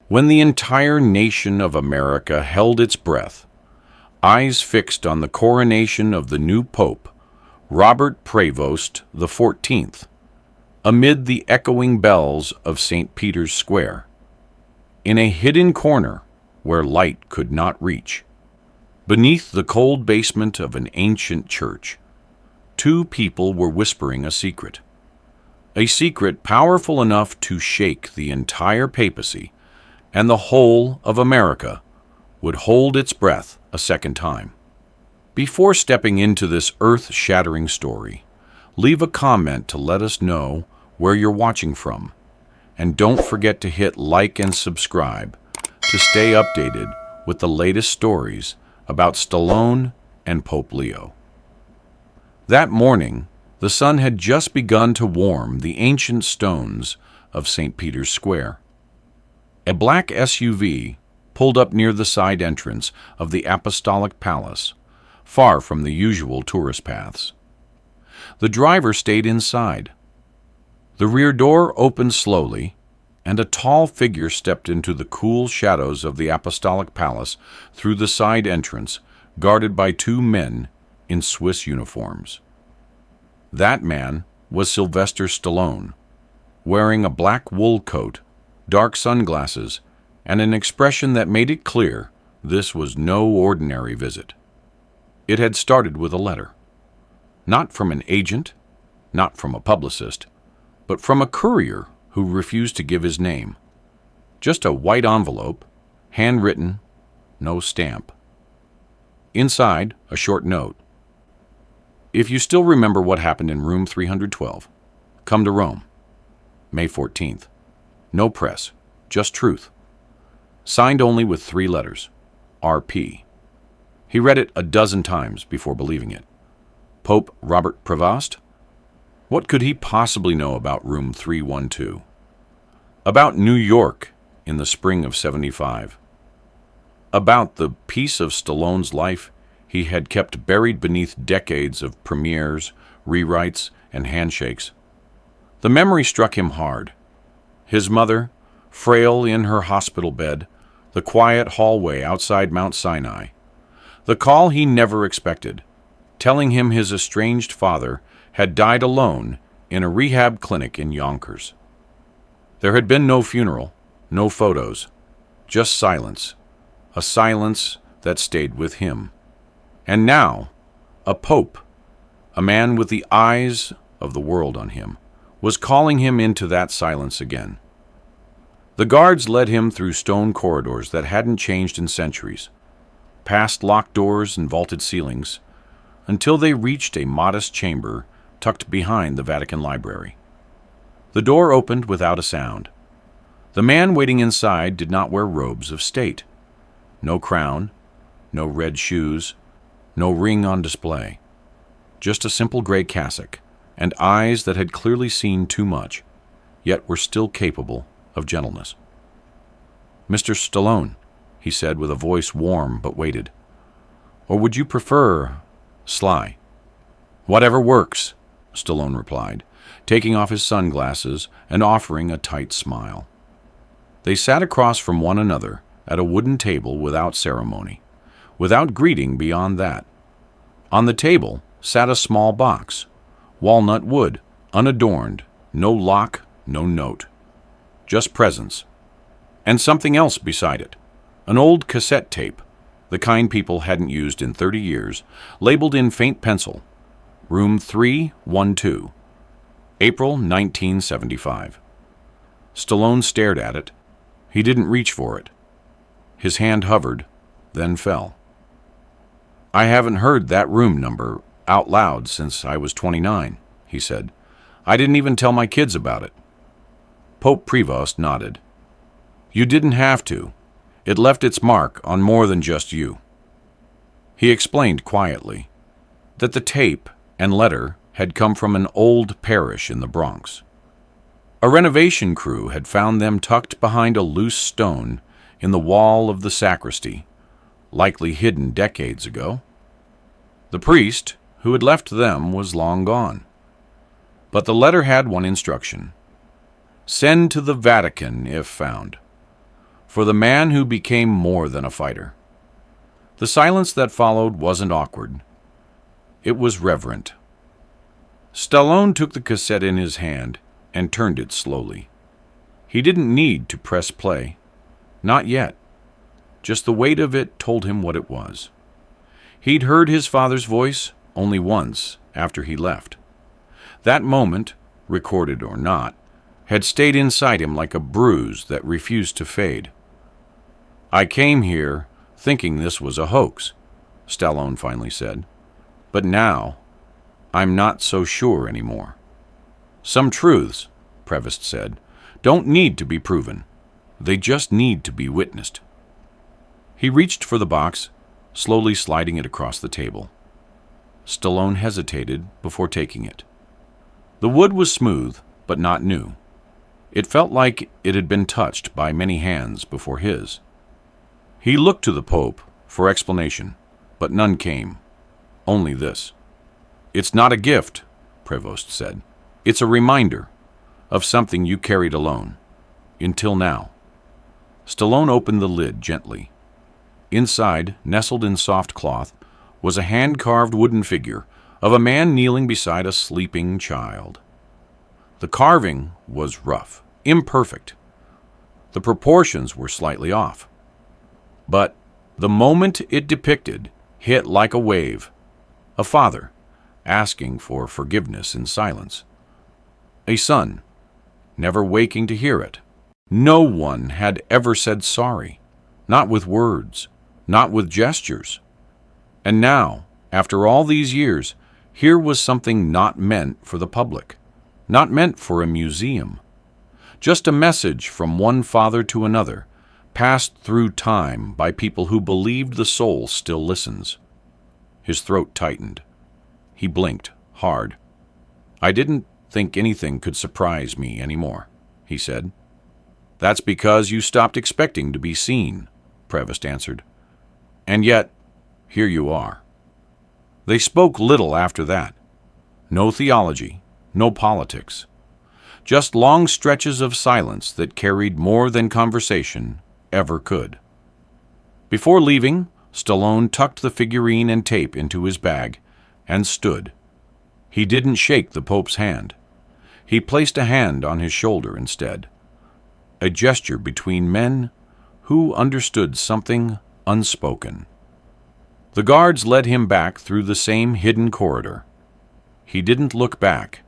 When the entire nation of America held its breath, eyes fixed on the coronation of the new Pope, Robert Prevost the 14th, amid the echoing bells of St. Peter's Square, in a hidden corner where light could not reach, beneath the cold basement of an ancient church, two people were whispering a secret powerful enough to shake the entire papacy, and the whole of America would hold its breath a second time. Before stepping into this earth-shattering story, leave a comment to let us know where you're watching from, and don't forget to hit like and subscribe to stay updated with the latest stories about Stallone and Pope Leo. That morning, the sun had just begun to warm the ancient stones of St. Peter's Square. A black SUV pulled up near the side entrance of the Apostolic Palace, far from the usual tourist paths. The driver stayed inside. The rear door opened slowly, and a tall figure stepped into the cool shadows of the Apostolic Palace through the side entrance, guarded by two men in Swiss uniforms. That man was Sylvester Stallone, wearing a black wool coat, dark sunglasses, and an expression that made it clear this was no ordinary visit. It had started with a letter. Not from an agent, not from a publicist, but from a courier who refused to give his name. Just a white envelope, handwritten, no stamp. Inside, a short note. If you still remember what happened in room 312, come to Rome. May 14th. No press, just truth. Signed only with 3 letters. R.P. He read it a dozen times before believing it. Pope Robert Prevost? What could he possibly know about room 312? About New York in the spring of '75. About the piece of Stallone's life he had kept buried beneath decades of premieres, rewrites, and handshakes. The memory struck him hard. His mother, frail in her hospital bed, the quiet hallway outside Mount Sinai, the call he never expected, telling him his estranged father had died alone in a rehab clinic in Yonkers. There had been no funeral, no photos, just silence, a silence that stayed with him. And now, a pope, a man with the eyes of the world on him, was calling him into that silence again. The guards led him through stone corridors that hadn't changed in centuries, past locked doors and vaulted ceilings, until they reached a modest chamber tucked behind the Vatican library. The door opened without a sound. The man waiting inside did not wear robes of state. No crown, no red shoes, no ring on display. Just a simple gray cassock, and eyes that had clearly seen too much, yet were still capable of gentleness. "Mr. Stallone," he said with a voice warm but weighted. "Or would you prefer Sly?" "Whatever works," Stallone replied, taking off his sunglasses and offering a tight smile. They sat across from one another at a wooden table without ceremony, without greeting beyond that. On the table sat a small box, walnut wood, unadorned, no lock, no note. Just presence. And something else beside it, an old cassette tape, the kind people hadn't used in 30 years, labeled in faint pencil, Room 312, April 1975. Stallone stared at it. He didn't reach for it. His hand hovered, then fell. "I haven't heard that room number out loud since I was 29, he said. "I didn't even tell my kids about it." Pope Prevost nodded. "You didn't have to. It left its mark on more than just you." He explained quietly that the tape and letter had come from an old parish in the Bronx. A renovation crew had found them tucked behind a loose stone in the wall of the sacristy, likely hidden decades ago. The priest who had left them was long gone. But the letter had one instruction: send to the Vatican if found. for the man who became more than a fighter. The silence that followed wasn't awkward. It was reverent. Stallone took the cassette in his hand and turned it slowly. He didn't need to press play. Not yet. Just the weight of it told him what it was. He'd heard his father's voice only once after he left. That moment, recorded or not, had stayed inside him like a bruise that refused to fade. "I came here thinking this was a hoax," Stallone finally said. "But now, I'm not so sure anymore." "Some truths," Prevost said, "don't need to be proven. They just need to be witnessed." He reached for the box, slowly sliding it across the table. Stallone hesitated before taking it. The wood was smooth, but not new. It felt like it had been touched by many hands before his. He looked to the Pope for explanation, but none came. Only this. "It's not a gift," Prevost said. "It's a reminder of something you carried alone, until now." Stallone opened the lid gently. Inside, nestled in soft cloth, was a hand-carved wooden figure of a man kneeling beside a sleeping child. The carving was rough, imperfect. The proportions were slightly off. But the moment it depicted hit like a wave. A father asking for forgiveness in silence. A son never waking to hear it. No one had ever said sorry, not with words, not with gestures. And now, after all these years, here was something not meant for the public, not meant for a museum. Just a message from one father to another, passed through time by people who believed the soul still listens. His throat tightened. He blinked hard. "I didn't think anything could surprise me anymore," he said. "That's because you stopped expecting to be seen," Prevost answered. "And yet, here you are." They spoke little after that. No theology, no politics. Just long stretches of silence that carried more than conversation ever could. Before leaving, Stallone tucked the figurine and tape into his bag and stood. He didn't shake the Pope's hand. He placed a hand on his shoulder instead. A gesture between men who understood something unspoken. The guards led him back through the same hidden corridor. He didn't look back.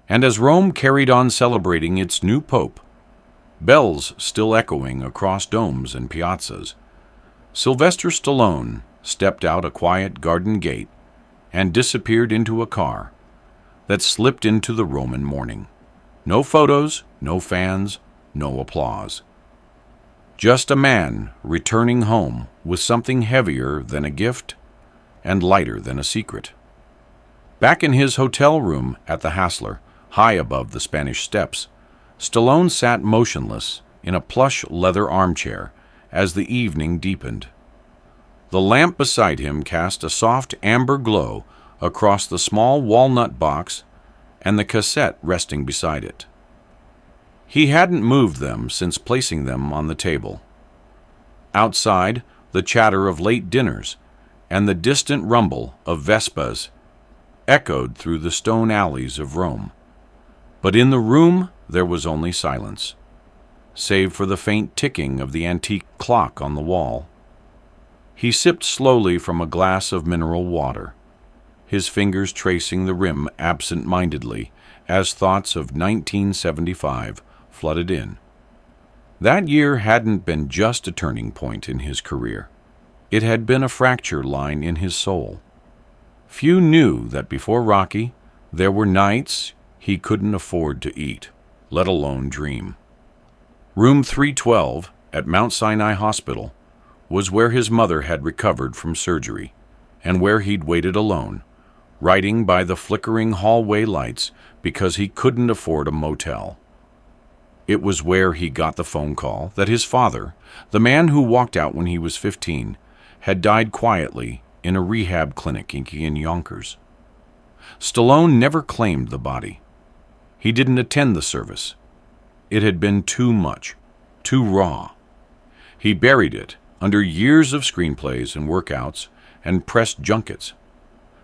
And as Rome carried on celebrating its new pope, bells still echoing across domes and piazzas, Sylvester Stallone stepped out a quiet garden gate and disappeared into a car that slipped into the Roman morning. No photos, no fans, no applause. Just a man returning home with something heavier than a gift and lighter than a secret. Back in his hotel room at the Hassler, high above the Spanish Steps, Stallone sat motionless in a plush leather armchair as the evening deepened. The lamp beside him cast a soft amber glow across the small walnut box and the cassette resting beside it. He hadn't moved them since placing them on the table. Outside, the chatter of late dinners and the distant rumble of Vespas echoed through the stone alleys of Rome. But in the room there was only silence, save for the faint ticking of the antique clock on the wall. He sipped slowly from a glass of mineral water, his fingers tracing the rim absent-mindedly as thoughts of 1975 flooded in. That year hadn't been just a turning point in his career. It had been a fracture line in his soul. Few knew that before Rocky, there were nights he couldn't afford to eat, let alone dream. Room 312 at Mount Sinai Hospital was where his mother had recovered from surgery, and where he'd waited alone, writing by the flickering hallway lights because he couldn't afford a motel. It was where he got the phone call that his father, the man who walked out when he was 15, had died quietly in a rehab clinic in Yonkers. Stallone never claimed the body. He didn't attend the service. It had been too much, too raw. He buried it under years of screenplays and workouts and press junkets.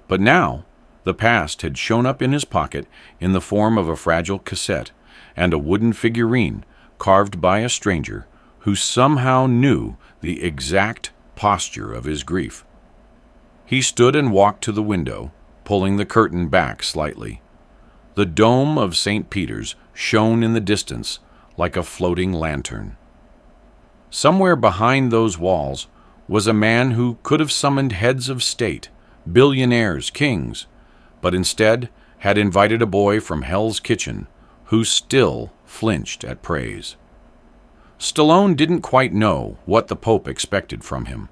But now, the past had shown up in his pocket in the form of a fragile cassette and a wooden figurine carved by a stranger who somehow knew the exact posture of his grief. He stood and walked to the window, pulling the curtain back slightly. The dome of St. Peter's shone in the distance like a floating lantern. Somewhere behind those walls was a man who could have summoned heads of state, billionaires, kings, but instead had invited a boy from Hell's Kitchen who still flinched at praise. Stallone didn't quite know what the Pope expected from him.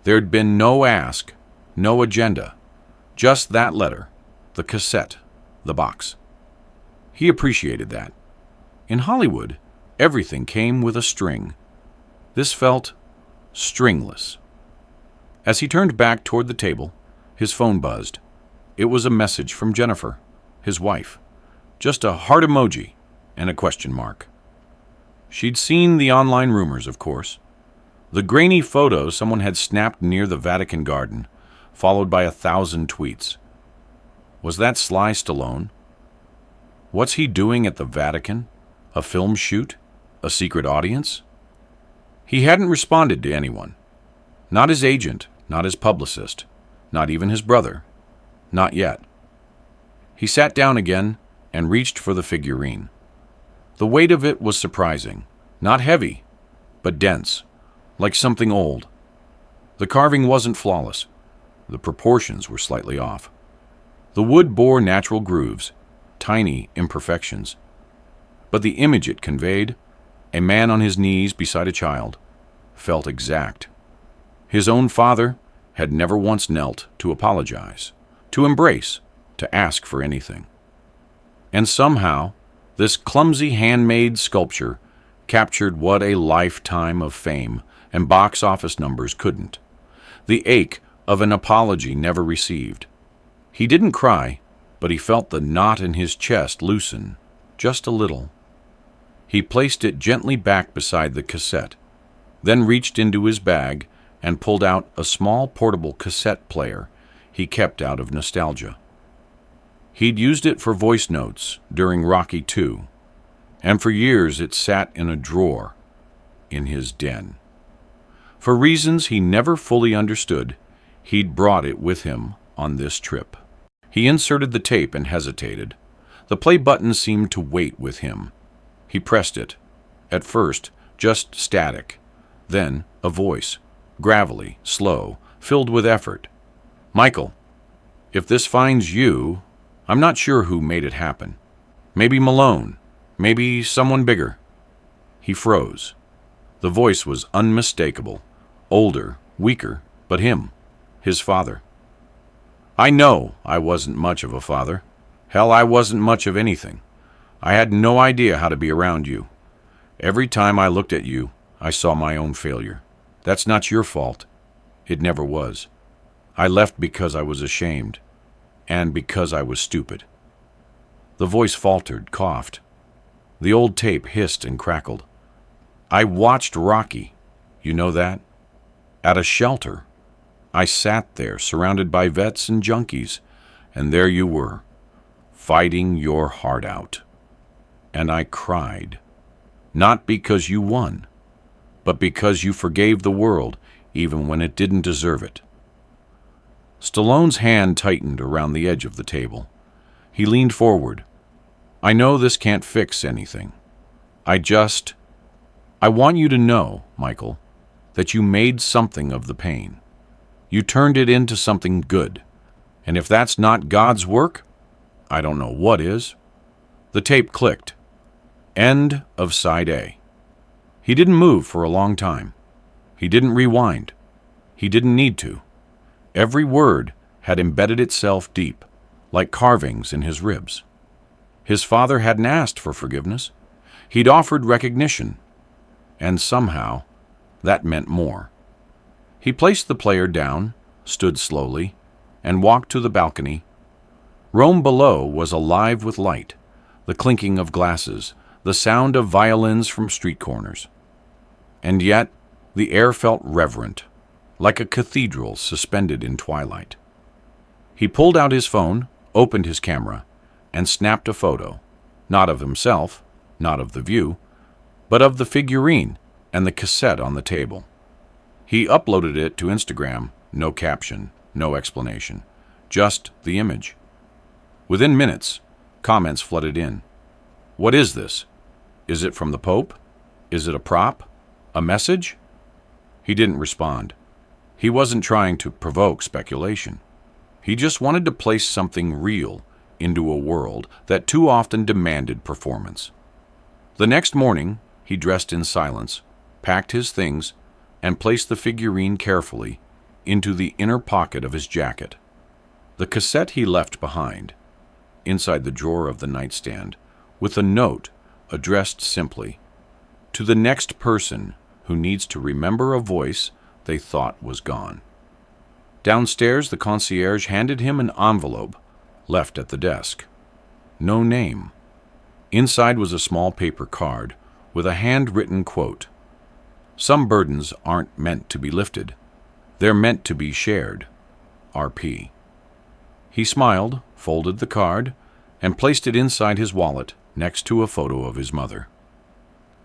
There'd been no ask, no agenda, just that letter, the cassette, the box. He appreciated that. In Hollywood, everything came with a string. This felt stringless. As he turned back toward the table, his phone buzzed. It was a message from Jennifer, his wife. Just a heart emoji and a question mark. She'd seen the online rumors, of course. The grainy photo someone had snapped near the Vatican garden, followed by 1,000 tweets. Was that Sly Stallone? What's he doing at the Vatican? A film shoot? A secret audience? He hadn't responded to anyone. Not his agent, not his publicist, not even his brother. Not yet. He sat down again and reached for the figurine. The weight of it was surprising. Not heavy, but dense, like something old. The carving wasn't flawless. The proportions were slightly off. The wood bore natural grooves, tiny imperfections. But the image it conveyed, a man on his knees beside a child, felt exact. His own father had never once knelt to apologize, to embrace, to ask for anything. And somehow, this clumsy handmade sculpture captured what a lifetime of fame and box office numbers couldn't. The ache of an apology never received. He didn't cry, but he felt the knot in his chest loosen, just a little. He placed it gently back beside the cassette, then reached into his bag and pulled out a small portable cassette player he kept out of nostalgia. He'd used it for voice notes during Rocky II, and for years it sat in a drawer in his den. For reasons he never fully understood, he'd brought it with him on this trip. He inserted the tape and hesitated. The play button seemed to wait with him. He pressed it. At first, just static. Then, a voice, gravelly, slow, filled with effort. "Michael, if this finds you, I'm not sure who made it happen. Maybe Malone. Maybe someone bigger." He froze. The voice was unmistakable. Older, weaker, but him, his father. "I know I wasn't much of a father. Hell, I wasn't much of anything. I had no idea how to be around you. Every time I looked at you, I saw my own failure. That's not your fault. It never was. I left because I was ashamed, and because I was stupid." The voice faltered, coughed. The old tape hissed and crackled. "I watched Rocky. You know that? At a shelter. I sat there, surrounded by vets and junkies, and there you were, fighting your heart out. And I cried. Not because you won, but because you forgave the world even when it didn't deserve it." Stallone's hand tightened around the edge of the table. He leaned forward. "I know this can't fix anything. I want you to know, Michael, that you made something of the pain. You turned it into something good. And if that's not God's work, I don't know what is." The tape clicked. End of side A. He didn't move for a long time. He didn't rewind. He didn't need to. Every word had embedded itself deep, like carvings in his ribs. His father hadn't asked for forgiveness. He'd offered recognition. And somehow, that meant more. He placed the player down, stood slowly, and walked to the balcony. Rome below was alive with light, the clinking of glasses, the sound of violins from street corners. And yet, The air felt reverent, like a cathedral suspended in twilight. He pulled out his phone, opened his camera, and snapped a photo, not of himself, not of the view, but of the figurine and the cassette on the table. He uploaded it to Instagram, no caption, no explanation, just the image. Within minutes, comments flooded in. What is this? Is it from the Pope? Is it a prop? A message? He didn't respond. He wasn't trying to provoke speculation. He just wanted to place something real into a world that too often demanded performance. The next morning, he dressed in silence, packed his things, and placed the figurine carefully into the inner pocket of his jacket. The cassette he left behind, inside the drawer of the nightstand, with a note addressed simply, "To the next person who needs to remember a voice they thought was gone." Downstairs, the concierge handed him an envelope left at the desk. No name. Inside was a small paper card with a handwritten quote, "Some burdens aren't meant to be lifted. They're meant to be shared. RP." He smiled, folded the card, and placed it inside his wallet next to a photo of his mother.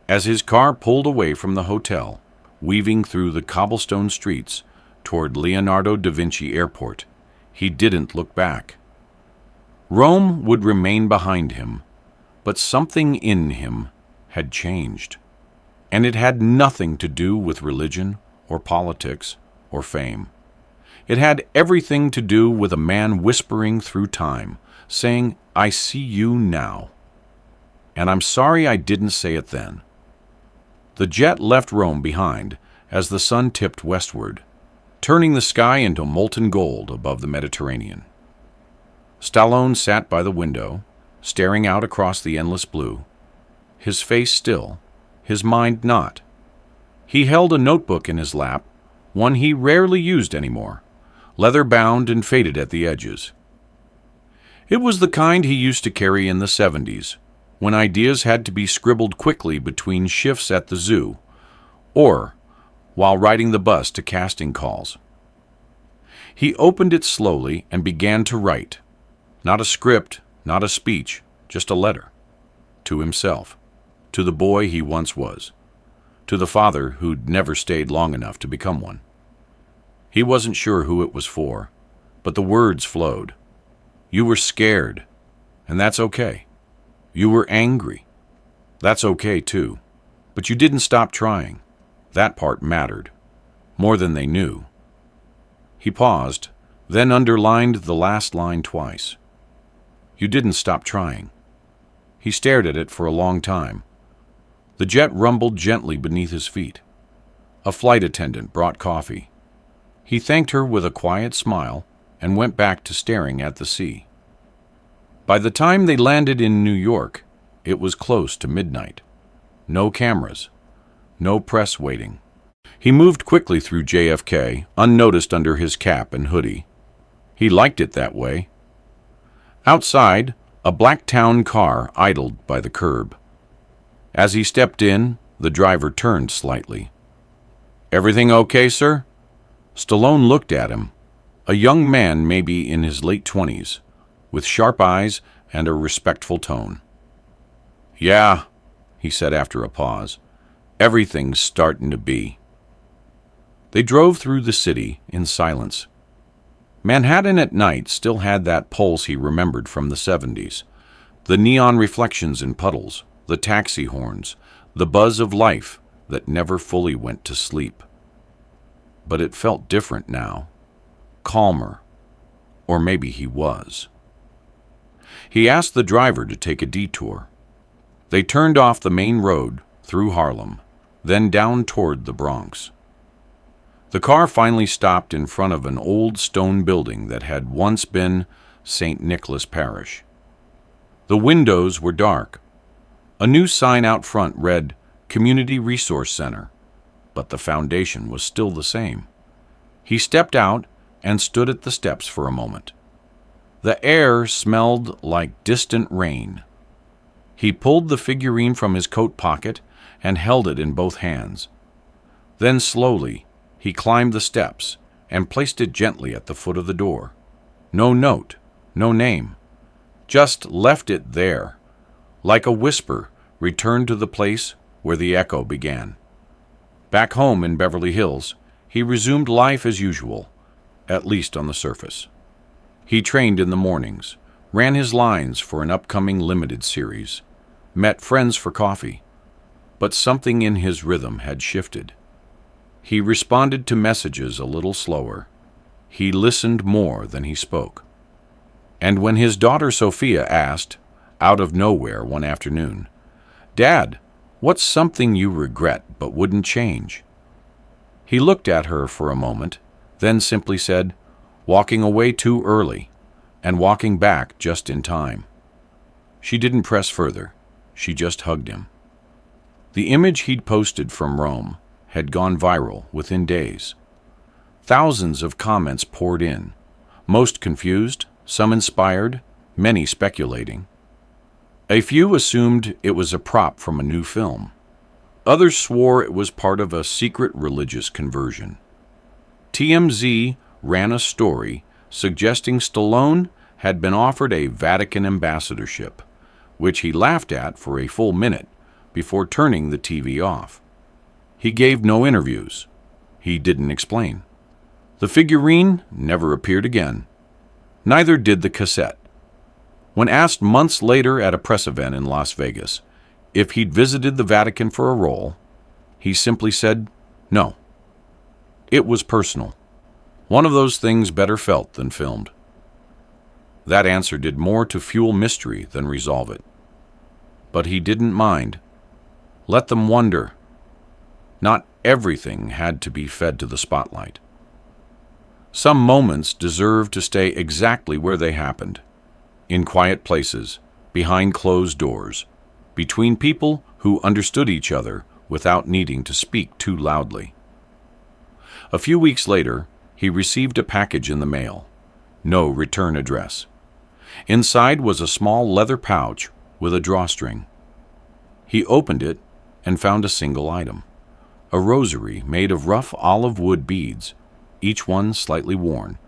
As his car pulled away from the hotel, weaving through the cobblestone streets toward Leonardo da Vinci Airport, he didn't look back. Rome would remain behind him, but something in him had changed, and it had nothing to do with religion or politics or fame. It had everything to do with a man whispering through time, saying, "I see you now. And I'm sorry I didn't say it then." The jet left Rome behind as the sun tipped westward, turning the sky into molten gold above the Mediterranean. Stallone sat by the window, staring out across the endless blue, his face still, his mind not. He held a notebook in his lap, one he rarely used anymore, leather-bound and faded at the edges. It was the kind he used to carry in the 70s, when ideas had to be scribbled quickly between shifts at the zoo, or while riding the bus to casting calls. He opened it slowly and began to write. Not a script, not a speech, just a letter. To himself, to the boy he once was, to the father who'd never stayed long enough to become one. He wasn't sure who it was for, but the words flowed. You were scared, and that's okay. You were angry. That's okay too. But you didn't stop trying. That part mattered, more than they knew. He paused, then underlined the last line twice. You didn't stop trying. He stared at it for a long time. The jet rumbled gently beneath his feet. A flight attendant brought coffee. He thanked her with a quiet smile and went back to staring at the sea. By the time they landed in New York, it was close to midnight. No cameras, no press waiting. He moved quickly through JFK, unnoticed under his cap and hoodie. He liked it that way. Outside, a black town car idled by the curb. As he stepped in, the driver turned slightly. "Everything okay, sir?" Stallone looked at him, a young man maybe in his late 20s, with sharp eyes and a respectful tone. "Yeah," he said after a pause, "everything's starting to be." They drove through the city in silence. Manhattan at night still had that pulse he remembered from the 70s. The neon reflections in puddles, the taxi horns, the buzz of life that never fully went to sleep. But it felt different now. Calmer. Or maybe he was. He asked the driver to take a detour. They turned off the main road through Harlem, then down toward the Bronx. The car finally stopped in front of an old stone building that had once been St. Nicholas Parish. The windows were dark. A new sign out front read Community Resource Center, but the foundation was still the same. He stepped out and stood at the steps for a moment. The air smelled like distant rain. He pulled the figurine from his coat pocket and held it in both hands. Then slowly, he climbed the steps and placed it gently at the foot of the door. No note, no name, just left it there, like a whisper returned to the place where the echo began. Back home in Beverly Hills, he resumed life as usual, at least on the surface. He trained in the mornings, ran his lines for an upcoming limited series, met friends for coffee, but something in his rhythm had shifted. He responded to messages a little slower. He listened more than he spoke. And when his daughter Sophia asked, out of nowhere one afternoon, "Dad, what's something you regret but wouldn't change?" He looked at her for a moment, then simply said, "Walking away too early, and walking back just in time." She didn't press further. She just hugged him. The image he'd posted from Rome had gone viral within days. Thousands of comments poured in, most confused, some inspired, many speculating. A few assumed it was a prop from a new film. Others swore it was part of a secret religious conversion. TMZ ran a story suggesting Stallone had been offered a Vatican ambassadorship, which he laughed at for a full minute before turning the TV off. He gave no interviews. He didn't explain. The figurine never appeared again. Neither did the cassette. When asked months later at a press event in Las Vegas if he'd visited the Vatican for a role, he simply said no. It was personal. One of those things better felt than filmed. That answer did more to fuel mystery than resolve it. But he didn't mind. Let them wonder. Not everything had to be fed to the spotlight. Some moments deserve to stay exactly where they happened, in quiet places, behind closed doors, between people who understood each other without needing to speak too loudly. A few weeks later, he received a package in the mail. No return address. Inside was a small leather pouch with a drawstring. He opened it and found a single item, a rosary made of rough olive wood beads, each one slightly worn,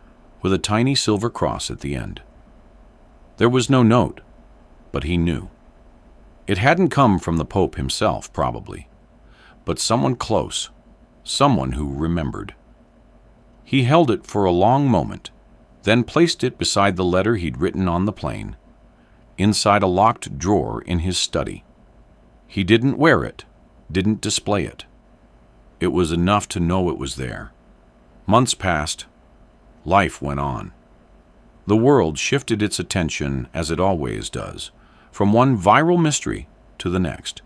with a tiny silver cross at the end. There was no note, but he knew. It hadn't come from the Pope himself, probably, but someone close, someone who remembered. He held it for a long moment, then placed it beside the letter he'd written on the plane, inside a locked drawer in his study. He didn't wear it, didn't display it. It was enough to know it was there. Months passed. Life went on. The world shifted its attention, as it always does, from one viral mystery to the next.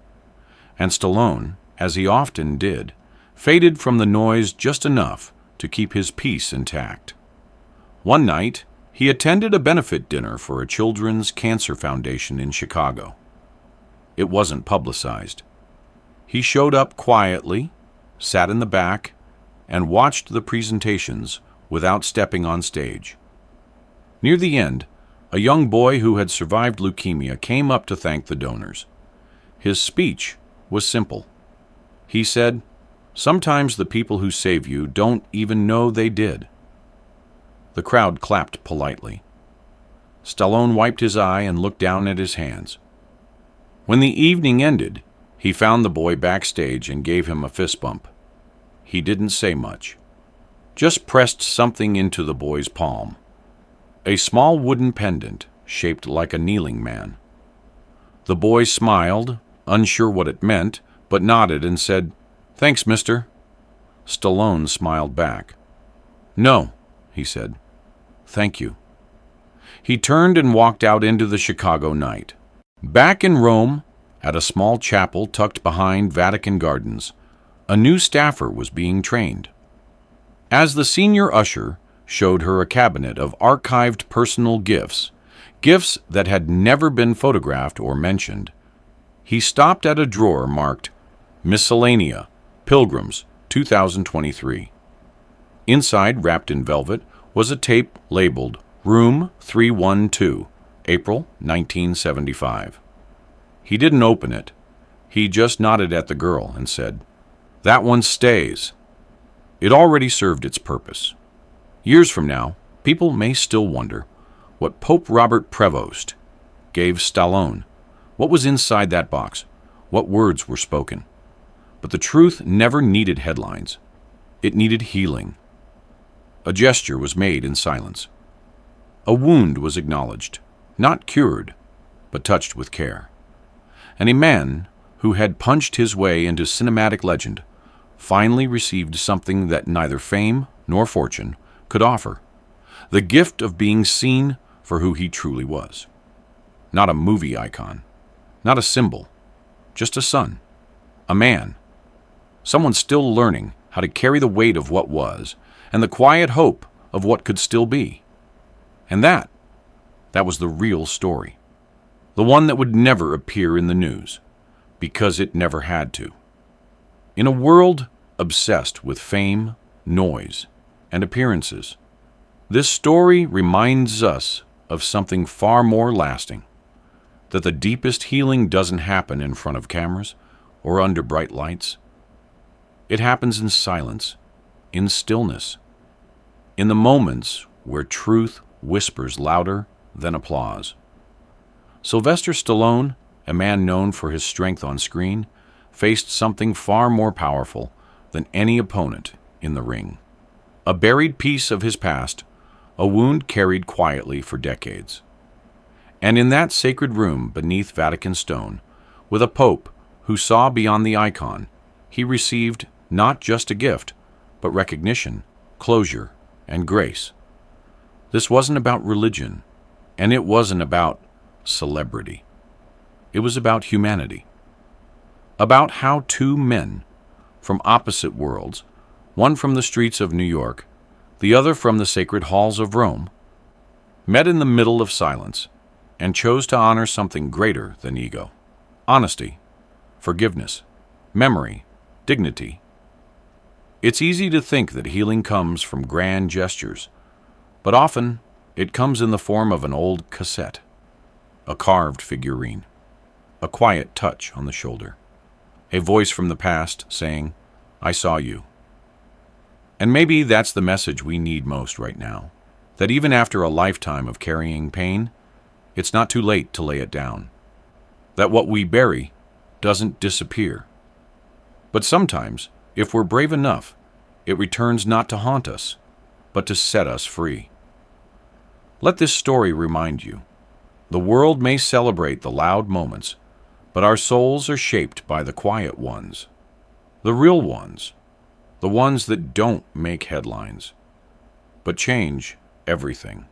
And Stallone, as he often did, faded from the noise just enough to keep his peace intact. One night, he attended a benefit dinner for a children's cancer foundation in Chicago. It wasn't publicized. He showed up quietly, sat in the back, and watched the presentations without stepping on stage. Near the end, a young boy who had survived leukemia came up to thank the donors. His speech was simple. He said, "Sometimes the people who save you don't even know they did." The crowd clapped politely. Stallone wiped his eye and looked down at his hands. When the evening ended, he found the boy backstage and gave him a fist bump. He didn't say much, just pressed something into the boy's palm. A small wooden pendant shaped like a kneeling man. The boy smiled, unsure what it meant, but nodded and said, "Thanks, mister." Stallone smiled back. "No," he said. "Thank you." He turned and walked out into the Chicago night. Back in Rome, at a small chapel tucked behind Vatican Gardens, a new staffer was being trained. As the senior usher showed her a cabinet of archived personal gifts, gifts that had never been photographed or mentioned, he stopped at a drawer marked Miscellanea, Pilgrims, 2023. Inside, wrapped in velvet, was a tape labeled Room 312, April 1975. He didn't open it. He just nodded at the girl and said, That one stays. It already served its purpose. Years from now, people may still wonder what Pope Robert Prevost gave Stallone. What was inside that box? What words were spoken? But the truth never needed headlines. It needed healing. A gesture was made in silence. A wound was acknowledged, not cured, but touched with care. And a man who had punched his way into cinematic legend finally received something that neither fame nor fortune could offer: the gift of being seen for who he truly was. Not a movie icon, not a symbol, just a son, a man, someone still learning how to carry the weight of what was and the quiet hope of what could still be. And that was the real story, the one that would never appear in the news, because it never had to. In a world obsessed with fame, noise, and appearances, this story reminds us of something far more lasting: that the deepest healing doesn't happen in front of cameras or under bright lights. It happens in silence, in stillness, in the moments where truth whispers louder than applause. Sylvester Stallone, a man known for his strength on screen, faced something far more powerful than any opponent in the ring. A buried piece of his past, a wound carried quietly for decades. And in that sacred room beneath Vatican stone, with a pope who saw beyond the icon, he received not just a gift, but recognition, closure, and grace. This wasn't about religion, and it wasn't about celebrity. It was about humanity. About how two men from opposite worlds, one from the streets of New York, the other from the sacred halls of Rome, met in the middle of silence and chose to honor something greater than ego: honesty, forgiveness, memory, dignity. It's easy to think that healing comes from grand gestures, but often it comes in the form of an old cassette, a carved figurine, a quiet touch on the shoulder, a voice from the past saying, "I saw you." And maybe that's the message we need most right now, that even after a lifetime of carrying pain, it's not too late to lay it down, that what we bury doesn't disappear. But sometimes, if we're brave enough, it returns not to haunt us, but to set us free. Let this story remind you: the world may celebrate the loud moments, but our souls are shaped by the quiet ones, the real ones, the ones that don't make headlines, but change everything.